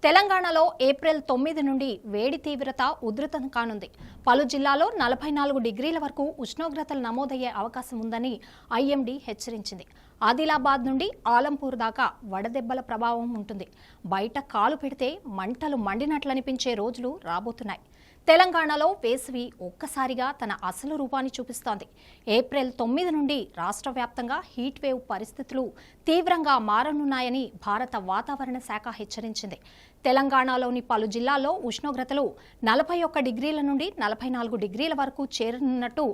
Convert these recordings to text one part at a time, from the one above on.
తెలంగాణలో ఏప్రిల్ 9 నుండి వేడి తీవ్రత ఉధృతం కానుంది. పలు జిల్లాల్లో 44 డిగ్రీల వరకు ఉష్ణోగ్రతలు నమోదయ్యే అవకాశం ఉందని ఐఎండీ హెచ్చరించింది. ఆదిలాబాద్ నుండి ఆలంపూర్ దాకా వడదెబ్బల ప్రభావం ఉంటుంది. బయట కాలు పెడితే మంటలు మండినట్లనిపించే రోజులు రాబోతున్నాయి. తెలంగాణలో వేసవి ఒక్కసారిగా తన అసలు రూపాన్ని చూపిస్తోంది. ఏప్రిల్ 9 నుండి రాష్ట్ర వ్యాప్తంగా హీట్ వేవ్ పరిస్థితులు తీవ్రంగా మారనున్నాయని భారత వాతావరణ శాఖ హెచ్చరించింది. తెలంగాణలోని పలు జిల్లాల్లో ఉష్ణోగ్రతలు 41 డిగ్రీల నుండి 44 డిగ్రీల వరకు చేరనున్నట్టు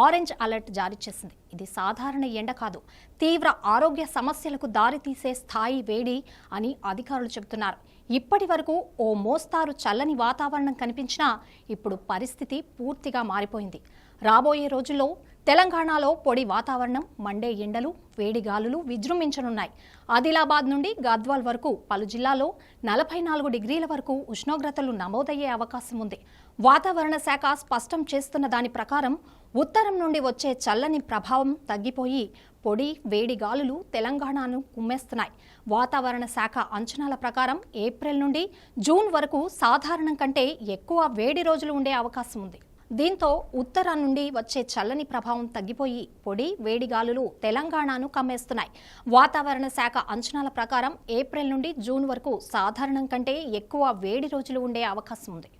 ఆరెంజ్ అలర్ట్ జారీ చేసింది. ఇది సాధారణ ఎండ కాదు, తీవ్ర ఆరోగ్య సమస్యలకు దారితీసే స్థాయి వేడి అని అధికారులు చెబుతున్నారు. ఇప్పటి వరకు ఓ మోస్తారు చల్లని వాతావరణం కనిపించినా ఇప్పుడు పరిస్థితి పూర్తిగా మారిపోయింది. రాబోయే రోజుల్లో తెలంగాణలో పొడి వాతావరణం, మండే ఎండలు, వేడి గాలులు విజృంభించనున్నాయి. ఆదిలాబాద్ నుండి గద్వాల్ వరకు పలు జిల్లాల్లో 44 డిగ్రీల వరకు ఉష్ణోగ్రతలు నమోదయ్యే అవకాశం ఉంది. వాతావరణ శాఖ స్పష్టం చేస్తున్న దాని ప్రకారం ఉత్తరం నుండి వచ్చే చల్లని ప్రభావం తగ్గిపోయి పొడి వేడి గాలులు తెలంగాణను కుమ్మేస్తున్నాయి. వాతావరణ శాఖ అంచనాల ప్రకారం ఏప్రిల్ నుండి జూన్ వరకు సాధారణం కంటే ఎక్కువ వేడి రోజులు ఉండే అవకాశం ఉంది. దీంతో ఉత్తరం నుండి వచ్చే చల్లని ప్రభావం తగ్గిపోయి పొడి వేడి గాలులు తెలంగాణను కమ్మేస్తున్నాయి. వాతావరణ శాఖ అంచనాల ప్రకారం ఏప్రిల్ నుండి జూన్ వరకు సాధారణం కంటే ఎక్కువ వేడి రోజులు ఉండే అవకాశం ఉంది.